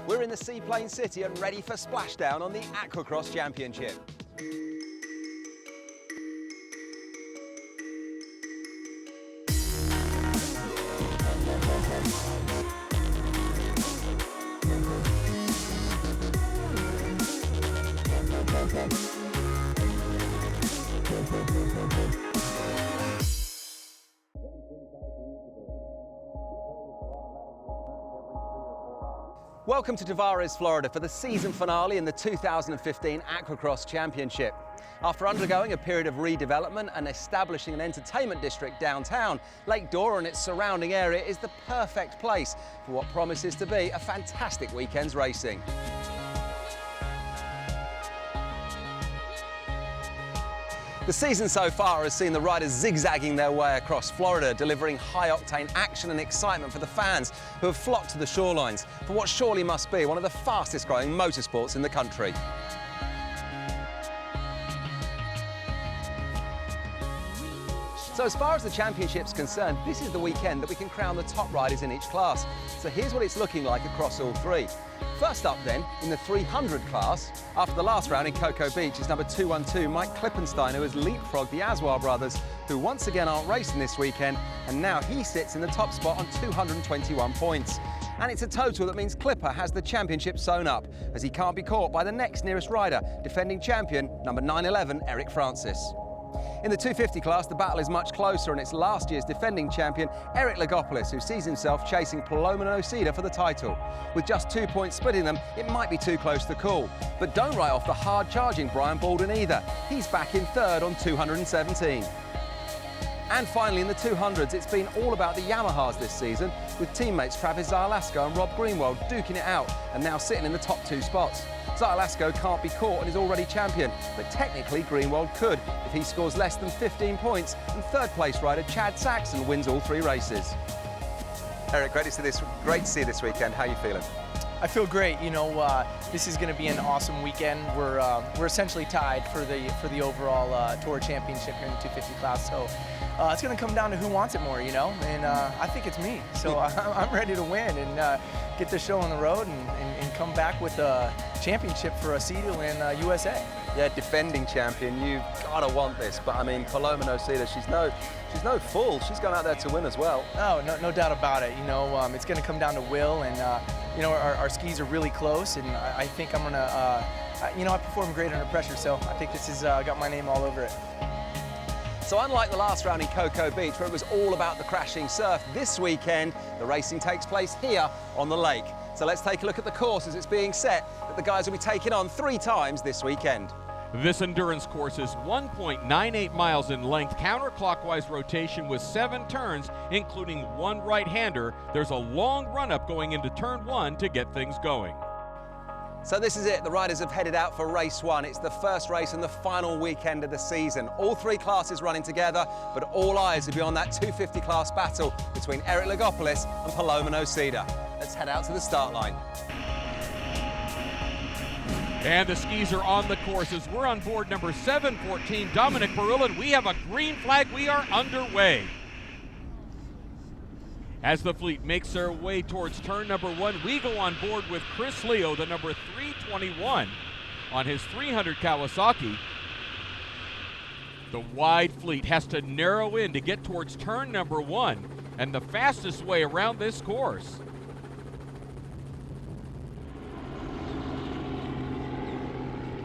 We're in the Seaplane City and ready for splashdown on the AquaX Championship. Welcome to Tavares, Florida for the season finale in the 2015 AquaX Championship. After undergoing a period of redevelopment and establishing an entertainment district downtown, Lake Dora and its surrounding area is the perfect place for what promises to be a fantastic weekend's racing. The season so far has seen the riders zigzagging their way across Florida, delivering high-octane action and excitement for the fans who have flocked to the shorelines for what surely must be one of the fastest-growing motorsports in the country. So as far as the championship's concerned, this is the weekend that we can crown the top riders in each class. So here's what it's looking like across all three. First up then, in the 300 class, after the last round in Cocoa Beach is number 212, Mike Klippenstein, who has leapfrogged the Aswar brothers, who once again aren't racing this weekend, and now he sits in the top spot on 221 points. And it's a total that means Clipper has the championship sewn up, as he can't be caught by the next nearest rider, defending champion, number 911, Eric Francis. In the 250 class, the battle is much closer, and it's last year's defending champion, Eric Lagopoulos, who sees himself chasing Paloma Noceda for the title. With just 2 points splitting them, it might be too close to call. But don't write off the hard-charging Brian Baldwin either. He's back in third on 217. And finally, in the 200s, it's been all about the Yamahas this season, with teammates Travis Zalasko and Rob Greenwald duking it out and now sitting in the top two spots. Zalasko can't be caught and is already champion, but technically Greenwald could if he scores less than 15 points, and third-place rider Chad Saxon wins all three races. Eric, great to see you this weekend. How are you feeling? I feel great. You know, this is going to be an awesome weekend. We're essentially tied for the overall Tour Championship here in the 250 class. So it's going to come down to who wants it more, you know. And I think it's me. So I'm ready to win and get the show on the road and come back with a championship for a Seaplane USA. Yeah, defending champion. You've got to want this. But I mean, Paloma Noceda, she's no fool. She's gone out there to win as well. Oh, no doubt about it. You know, it's going to come down to will, and you know, our skis are really close, and I think I'm going to, you know, I perform great under pressure, so I think this has got my name all over it. So unlike the last round in Cocoa Beach, where it was all about the crashing surf, this weekend the racing takes place here on the lake. So let's take a look at the course as it's being set that the guys will be taking on 3 times this weekend. This endurance course is 1.98 miles in length, counterclockwise rotation with 7 turns, including 1 right-hander. There's a long run-up going into turn 1 to get things going. So this is it. The riders have headed out for race 1. It's the first race and the final weekend of the season. All 3 classes running together, but all eyes will be on that 250 class battle between Eric Lagopoulos and Paloma Noceda. Let's head out to the start line. And the skis are on the courses. We're on board number 714, Dominic Barilla. We have a green flag. We are underway. As the fleet makes their way towards turn number 1, we go on board with Chris Leo, the number 321, on his 300 Kawasaki. The wide fleet has to narrow in to get towards turn number 1, and the fastest way around this course.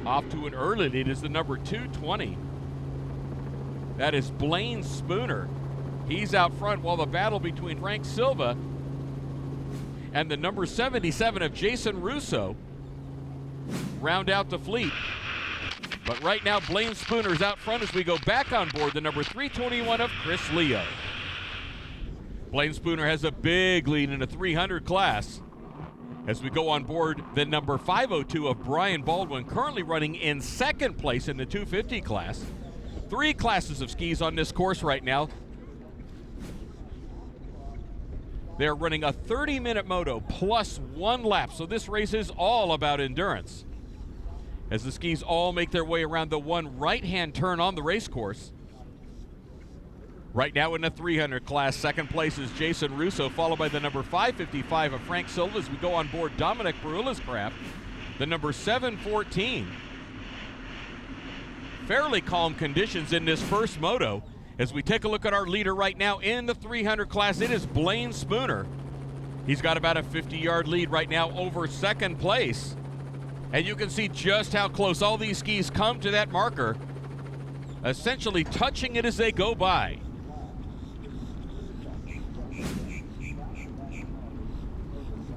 Off to an early lead is the number 220. That is Blaine Spooner. He's out front while the battle between Frank Silva and the number 77 of Jason Russo round out the fleet. But right now, Blaine Spooner's out front as we go back on board the number 321 of Chris Leo. Blaine Spooner has a big lead in the 300 class. As we go on board the number 502 of Brian Baldwin, currently running in 2nd place in the 250 class. 3 classes of skis on this course right now. They're running a 30-minute moto plus 1 lap, so this race is all about endurance. As the skis all make their way around the 1 right-hand turn on the race course. Right now in the 300 class, second place is Jason Russo, followed by the number 555 of Frank Silva as we go on board Dominic Barilla's craft, the number 714. Fairly calm conditions in this first moto. As we take a look at our leader right now in the 300 class, it is Blaine Spooner. He's got about a 50-yard lead right now over second place. And you can see just how close all these skis come to that marker, essentially touching it as they go by.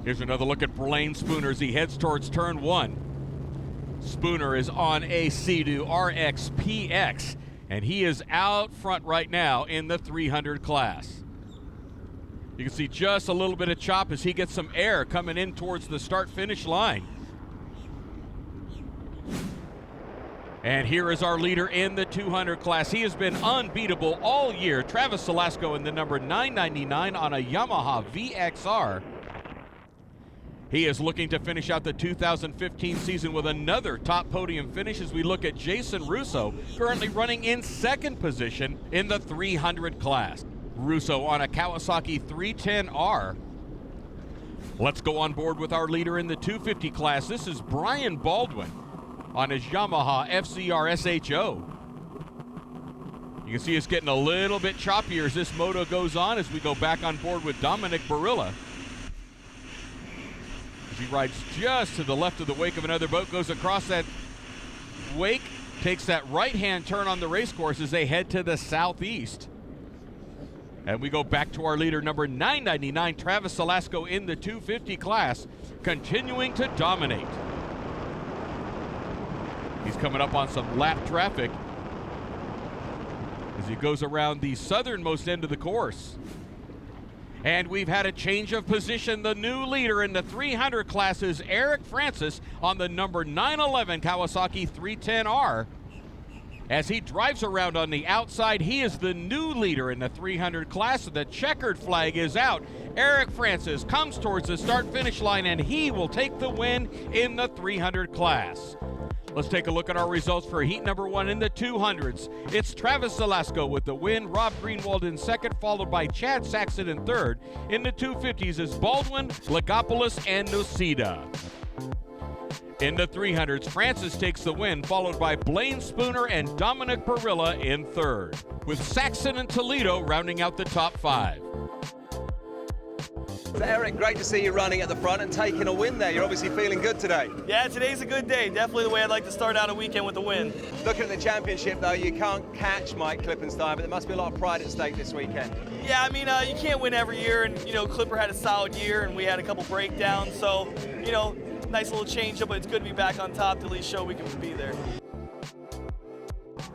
Here's another look at Blaine Spooner as he heads towards turn 1. Spooner is on a Sea-Doo RX-PX, and he is out front right now in the 300 class. You can see just a little bit of chop as he gets some air coming in towards the start-finish line. And here is our leader in the 200 class. He has been unbeatable all year. Travis Salasco in the number 999 on a Yamaha VXR. He is looking to finish out the 2015 season with another top podium finish as we look at Jason Russo, currently running in second position in the 300 class. Russo on a Kawasaki 310R. Let's go on board with our leader in the 250 class. This is Brian Baldwin on his Yamaha FCR SHO. You can see it's getting a little bit choppier as this moto goes on as we go back on board with Dominic Barilla. As he rides just to the left of the wake of another boat, goes across that wake, takes that right-hand turn on the race course as they head to the southeast. And we go back to our leader, number 999, Travis Salasco in the 250 class, continuing to dominate. He's coming up on some lap traffic as he goes around the southernmost end of the course. And we've had a change of position. The new leader in the 300 class is Eric Francis on the number 911 Kawasaki 310R. As he drives around on the outside, he is the new leader in the 300 class. The checkered flag is out. Eric Francis comes towards the start-finish line, and he will take the win in the 300 class. Let's take a look at our results for heat number 1 in the 200s. It's Travis Salasco with the win, Rob Greenwald in second, followed by Chad Saxon in third. In the 250s is Baldwin, Lagopoulos, and Nocida. In the 300s, Francis takes the win, followed by Blaine Spooner and Dominic Barilla in third, with Saxon and Toledo rounding out the top 5. So Eric, great to see you running at the front and taking a win there. You're obviously feeling good today. Yeah, today's a good day. Definitely the way I'd like to start out a weekend with a win. Looking at the championship, though, you can't catch Mike Klippenstein, but there must be a lot of pride at stake this weekend. Yeah, I mean, you can't win every year, and, Clipper had a solid year, and we had a couple breakdowns, so, nice little change up, but it's good to be back on top to at least show we can be there.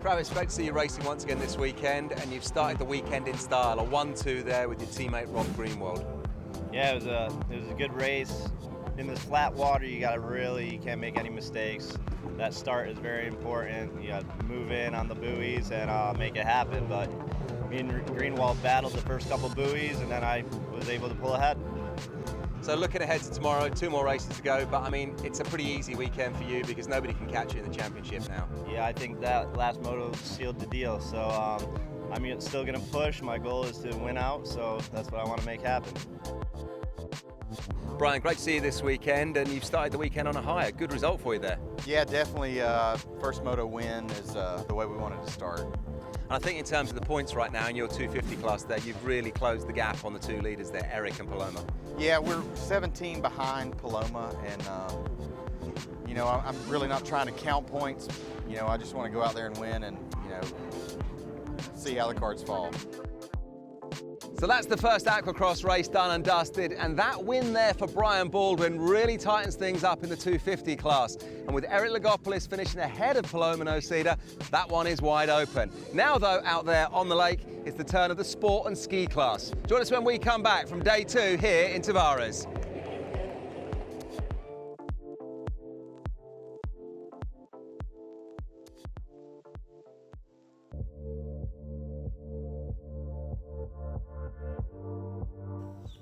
Travis, great to see you racing once again this weekend, and you've started the weekend in style, a 1-2 there with your teammate Rob Greenwald. Yeah, it was a good race. In this flat water, you can't make any mistakes. That start is very important. You got to move in on the buoys and make it happen. But me and Greenwald battled the first couple buoys, and then I was able to pull ahead. So looking ahead to tomorrow, 2 more races to go, but I mean, it's a pretty easy weekend for you because nobody can catch you in the championship now. Yeah, I think that last moto sealed the deal. So I'm still going to push. My goal is to win out, so that's what I want to make happen. Brian, great to see you this weekend, and you've started the weekend on a high. A good result for you there. Yeah, definitely. First moto win is the way we wanted to start. And I think in terms of the points right now in your 250 class there, you've really closed the gap on the 2 leaders there, Eric and Paloma. Yeah, we're 17 behind Paloma, and I'm really not trying to count points. I just want to go out there and win and, see how the cards fall. So that's the first Aquacross race done and dusted, and that win there for Brian Baldwin really tightens things up in the 250 class. And with Eric Lagopoulos finishing ahead of Paloma Nocida, that one is wide open. Now though, out there on the lake, it's the turn of the sport and ski class. Join us when we come back from day 2 here in Tavares.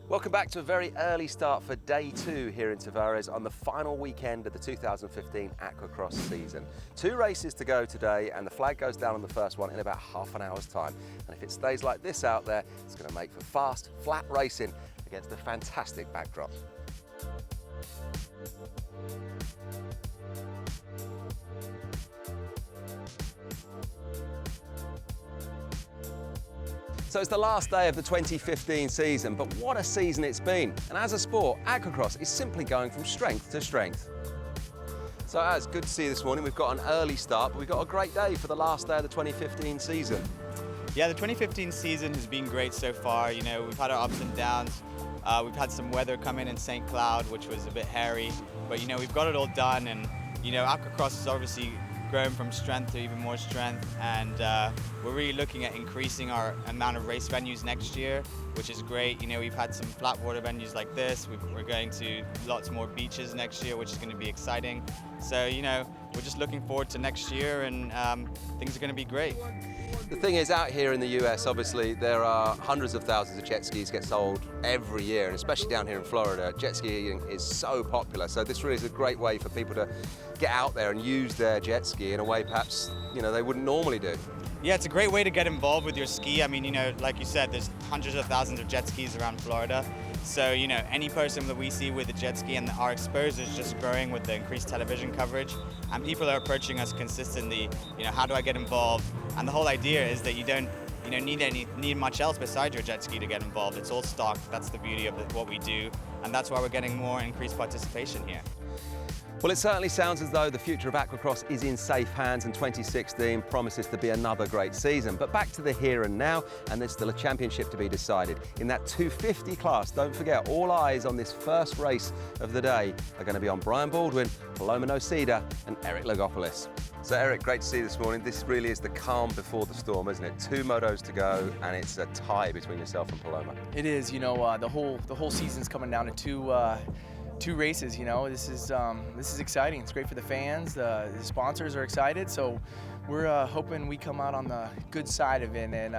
Welcome back to a very early start for day 2 here in Tavares on the final weekend of the 2015 AquaCross season. 2 races to go today, and the flag goes down on the first one in about half an hour's time. And if it stays like this out there, it's going to make for fast, flat racing against a fantastic backdrop. So it's the last day of the 2015 season, but what a season it's been. And as a sport, aquacross is simply going from strength to strength. So it's good to see you this morning. We've got an early start, but we've got a great day for the last day of the 2015 season. Yeah, the 2015 season has been great so far. You know, we've had our ups and downs. We've had some weather come in St. Cloud, which was a bit hairy, but you know, we've got it all done, and you know, aquacross is obviously growing from strength to even more strength, and we're really looking at increasing our amount of race venues next year, which is great. You know, we've had some flat water venues like this. We're going to lots more beaches next year, which is going to be exciting. So, you know, we're just looking forward to next year, and things are going to be great. The thing is, out here in the US, obviously, there are hundreds of thousands of jet skis get sold every year, and especially down here in Florida, jet skiing is so popular. So this really is a great way for people to get out there and use their jet ski in a way perhaps, you know, they wouldn't normally do. Yeah, it's a great way to get involved with your ski. I mean, you know, like you said, there's hundreds of thousands of jet skis around Florida. So, you know, any person that we see with a jet ski, and our exposure is just growing with the increased television coverage, and people are approaching us consistently, you know, how do I get involved? And the whole idea is that you don't, you know, need much else besides your jet ski to get involved. It's all stock. That's the beauty of what we do, and that's why we're getting more increased participation here. Well, it certainly sounds as though the future of aquacross is in safe hands, and 2016 promises to be another great season. But back to the here and now, and there's still a championship to be decided. In that 250 class, don't forget, all eyes on this first race of the day are going to be on Brian Baldwin, Paloma Noceda and Eric Logopoulos. So Eric, great to see you this morning. This really is the calm before the storm, isn't it? 2 motos to go, and it's a tie between yourself and Paloma. It is, you know, the whole season's coming down to two races. You know, this is exciting. It's great for the fans. The sponsors are excited, so we're hoping we come out on the good side of it and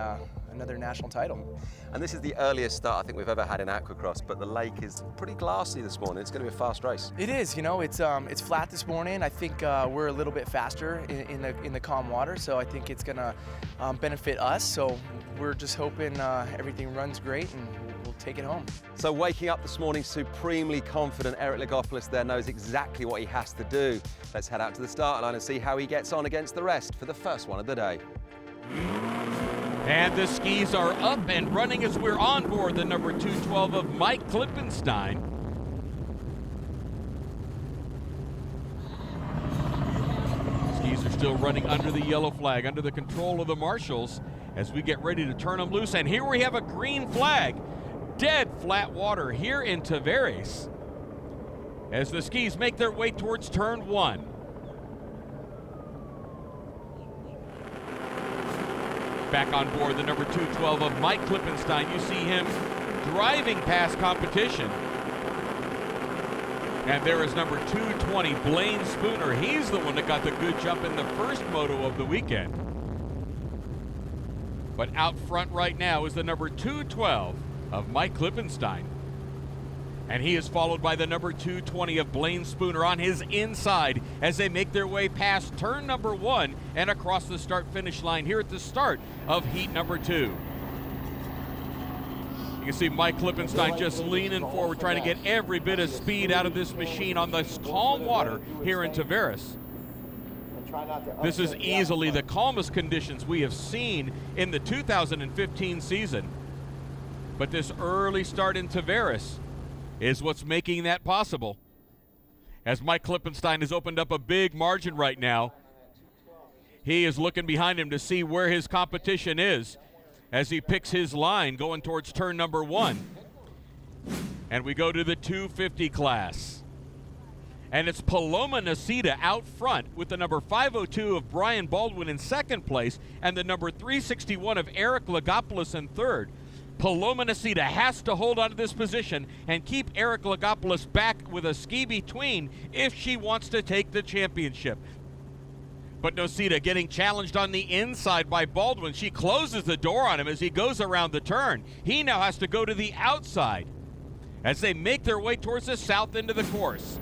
another national title. And this is the earliest start I think we've ever had in aquacross, but the lake is pretty glassy this morning. It's going to be a fast race. It is. You know, it's flat this morning. I think we're a little bit faster in the calm water, so I think it's going to benefit us. So we're just hoping everything runs great and we'll take it home. So waking up this morning supremely confident, Eric Logopoulos there knows exactly what he has to do. Let's head out to the start line and see how he gets on against the rest for the first one of the day. And the skis are up and running as we're on board the number 212 of Mike Klippenstein. Skis are still running under the yellow flag, under the control of the marshals as we get ready to turn them loose. And here we have a green flag. Dead flat water here in Tavares as the skis make their way towards turn 1. Back on board the number 212 of Mike Klippenstein. You see him driving past competition. And there is number 220, Blaine Spooner. He's the one that got the good jump in the first moto of the weekend. But out front right now is the number 212 of Mike Klippenstein. And he is followed by the number 220 of Blaine Spooner on his inside as they make their way past turn number 1 and across the start-finish line here at the start of heat number 2. You can see Mike Klippenstein just leaning forward, trying to get every bit of speed out of this machine on this calm water here in Tavares. This is easily the calmest conditions we have seen in the 2015 season. But this early start in Tavares is what's making that possible. As Mike Klippenstein has opened up a big margin right now, he is looking behind him to see where his competition is as he picks his line going towards turn number 1. And we go to the 250 class. And it's Paloma Noceda out front with the number 502 of Brian Baldwin in second place and the number 361 of Eric Logopoulos in third. Paloma Noceda has to hold on to this position and keep Eric Logopoulos back with a ski between if she wants to take the championship. But Noceda getting challenged on the inside by Baldwin. She closes the door on him as he goes around the turn. He now has to go to the outside. as they make their way towards the south end of the course.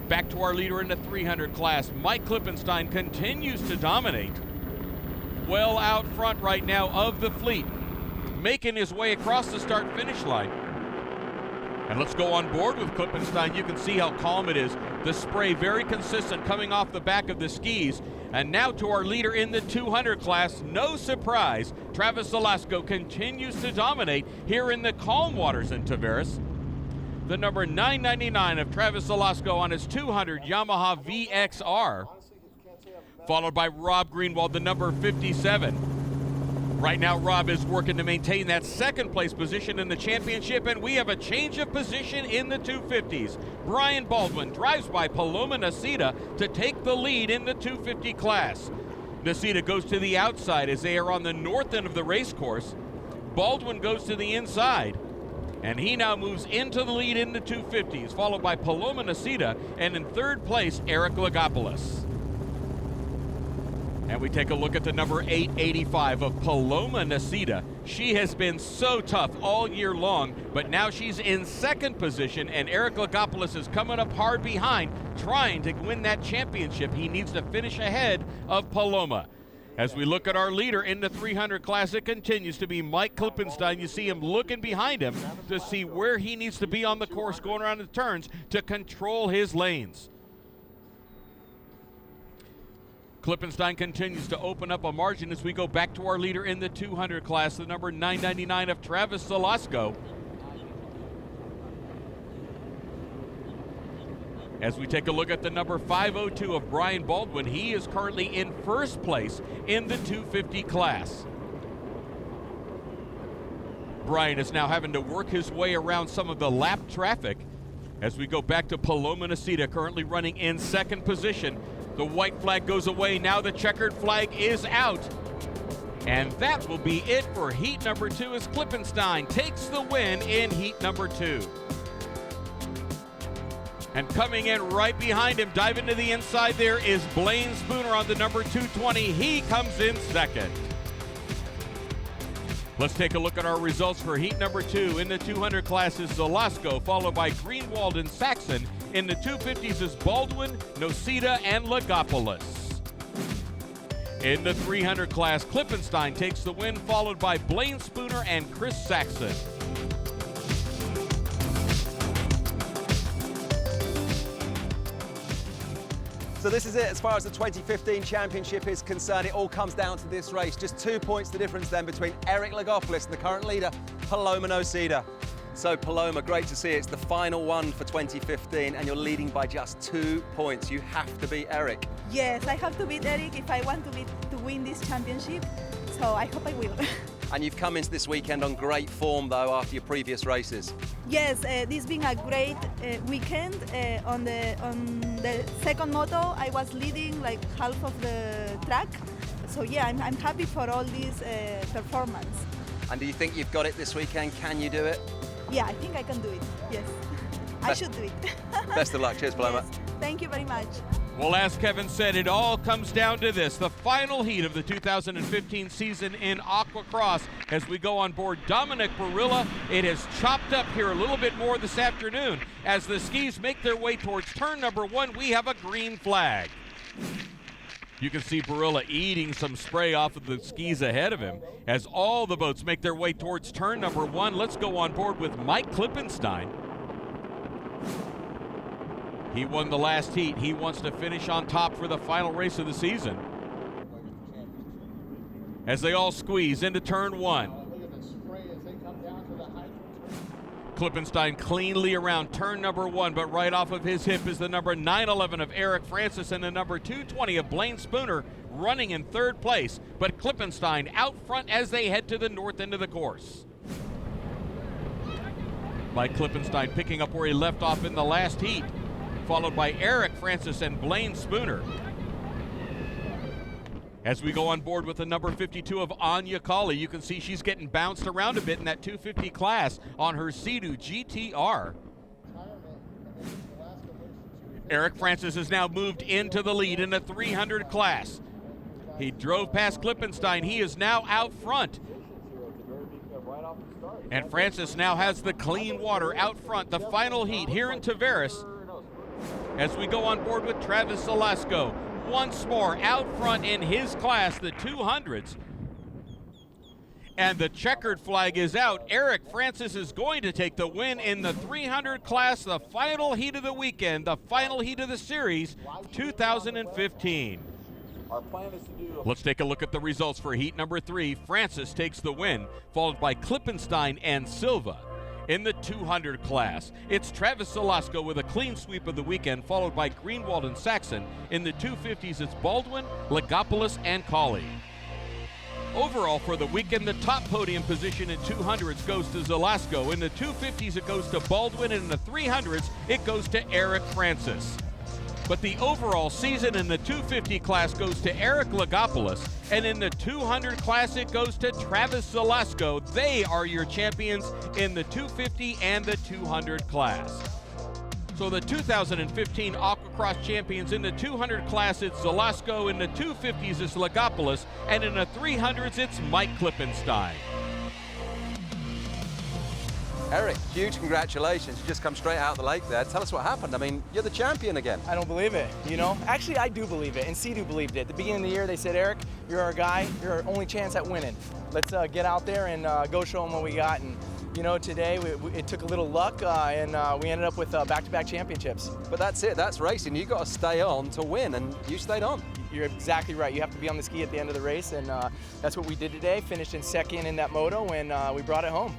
Back to our leader in the 300 class. Mike Klippenstein continues to dominate. Well out front right now of the fleet, making his way across the start-finish line. And let's go on board with Klippenstein. You can see how calm it is. The spray very consistent coming off the back of the skis. And now to our leader in the 200 class. No surprise, Travis Velasco continues to dominate here in the calm waters in Tavares. The number 999 of Travis Velasco on his 200 Yamaha VXR. Followed by Rob Greenwald, the number 57. Right now, Rob is working to maintain that second place position in the championship, and we have a change of position in the 250s. Brian Baldwin drives by Paloma Nacida to take the lead in the 250 class. Nacida goes to the outside as they are on the north end of the race course. Baldwin goes to the inside, and he now moves into the lead in the 250s, followed by Paloma Nacida, and in third place, Eric Lagopoulos. And we take a look at the number 885 of Paloma Nacida. She has been so tough all year long, but now she's in second position, and Eric Lagopoulos is coming up hard behind, trying to win that championship. He needs to finish ahead of Paloma. As we look at our leader in the 300 class, it continues to be Mike Klippenstein. You see him looking behind him to see where he needs to be on the course going around the turns to control his lanes. Klippenstein continues to open up a margin as we go back to our leader in the 200 class, the number 999 of Travis Velasco. As we take a look at the number 502 of Brian Baldwin, he is currently in first place in the 250 class. Brian is now having to work his way around some of the lap traffic as we go back to Paloma Nacida, currently running in second position. The white flag goes away. Now the checkered flag is out. And that will be it for heat number 2 as Klippenstein takes the win in heat number 2. And coming in right behind him, diving to the inside there, is Blaine Spooner on the number 220. He comes in second. Let's take a look at our results for heat number 2. In the 200 class is Velasco, followed by Greenwald and Saxon. In the 250s is Baldwin, Nocita, and Lagopoulos. In the 300 class, Klippenstein takes the win, followed by Blaine Spooner and Chris Saxon. So this is it as far as the 2015 championship is concerned. It all comes down to this race. Just 2 points the difference then between Eric Lagopoulos and the current leader, Paloma Nocida. So Paloma, great to see it. It's the final one for 2015 and you're leading by just 2 points. You have to beat Eric. Yes, I have to beat Eric if I want to win this championship. So I hope I will. And you've come into this weekend on great form though after your previous races. Yes, this being a great weekend. On the second moto, I was leading like half of the track. So yeah, I'm happy for all this performance. And do you think you've got it this weekend? Can you do it? Yeah, I think I can do it, yes. I should do it. Best of luck. Cheers, Paloma. Yes. Thank you very much. Well, as Kevin said, it all comes down to this, the final heat of the 2015 season in AquaCross. As we go on board Dominic Barilla, it has chopped up here a little bit more this afternoon. As the skis make their way towards turn number 1, we have a green flag. You can see Barilla eating some spray off of the skis ahead of him as all the boats make their way towards turn number 1. Let's go on board with Mike Klippenstein. He won the last heat. He wants to finish on top for the final race of the season. As they all squeeze into turn 1. Klippenstein cleanly around turn number 1, but right off of his hip is the number 911 of Eric Francis and the number 220 of Blaine Spooner running in third place, but Klippenstein out front as they head to the north end of the course. Mike Klippenstein picking up where he left off in the last heat, followed by Eric Francis and Blaine Spooner. As we go on board with the number 52 of Anya Colley, you can see she's getting bounced around a bit in that 250 class on her Sea-Doo GTR. Eric Francis has now moved into the lead in the 300 class. He drove past Klippenstein. He is now out front. And Francis now has the clean water out front, the final heat here in Tavares. As we go on board with Travis Velasco, once more out front in his class, the 200s. And the checkered flag is out. Eric Francis is going to take the win in the 300 class, the final heat of the weekend, the final heat of the series, 2015. Let's take a look at the results for heat number 3. Francis takes the win, followed by Klippenstein and Silva. In the 200 class, it's Travis Velasco with a clean sweep of the weekend, followed by Greenwald and Saxon. In the 250s, it's Baldwin, Legopoulos, and Colley. Overall for the weekend, the top podium position in 200s goes to Velasco. In the 250s, it goes to Baldwin, and in the 300s, it goes to Eric Francis. But the overall season in the 250 class goes to Eric Legopoulos, and in the 200 class it goes to Travis Velasco. They are your champions in the 250 and the 200 class. So the 2015 AquaCross champions in the 200 class, it's Velasco. In the 250s, it's Legopoulos, and in the 300s, it's Mike Klippenstein. Eric, huge congratulations. You just come straight out of the lake there. Tell us what happened. I mean, you're the champion again. I don't believe it, you know? Actually, I do believe it, and Sea-Doo believed it. At the beginning of the year, they said, Eric, you're our guy. You're our only chance at winning. Let's get out there and go show them what we got. And you know, today it took a little luck, and we ended up with back-to-back championships. But that's it. That's racing. You've got to stay on to win, and you stayed on. You're exactly right. You have to be on the ski at the end of the race, and that's what we did today. Finished in second in that moto, and we brought it home.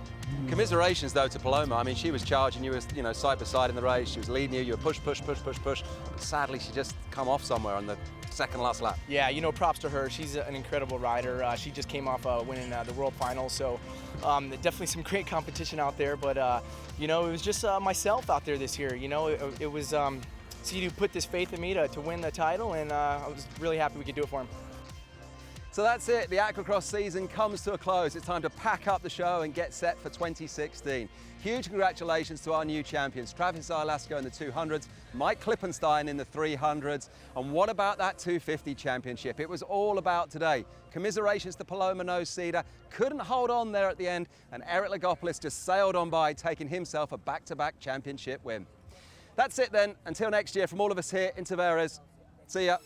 Commiserations, though, to Paloma. I mean, she was charging you, you know, side by side in the race. She was leading you. You were push. But sadly, she just come off somewhere on the second last lap. Yeah, you know, props to her. She's an incredible rider. She just came off winning the World Finals, so definitely some great competition out there. But you know, it was just myself out there this year. You know, it was Sea-Doo put this faith in me to win the title, and I was really happy we could do it for him. So that's it. The AquaCross season comes to a close. It's time to pack up the show and get set for 2016. Huge congratulations to our new champions, Travis Velasco in the 200s, Mike Klippenstein in the 300s. And what about that 250 championship? It was all about today. Commiserations to Paloma Nose Cedar. Couldn't hold on there at the end, and Eric Legopoulos just sailed on by, taking himself a back-to-back championship win. That's it then. Until next year, from all of us here in Tavares, see ya.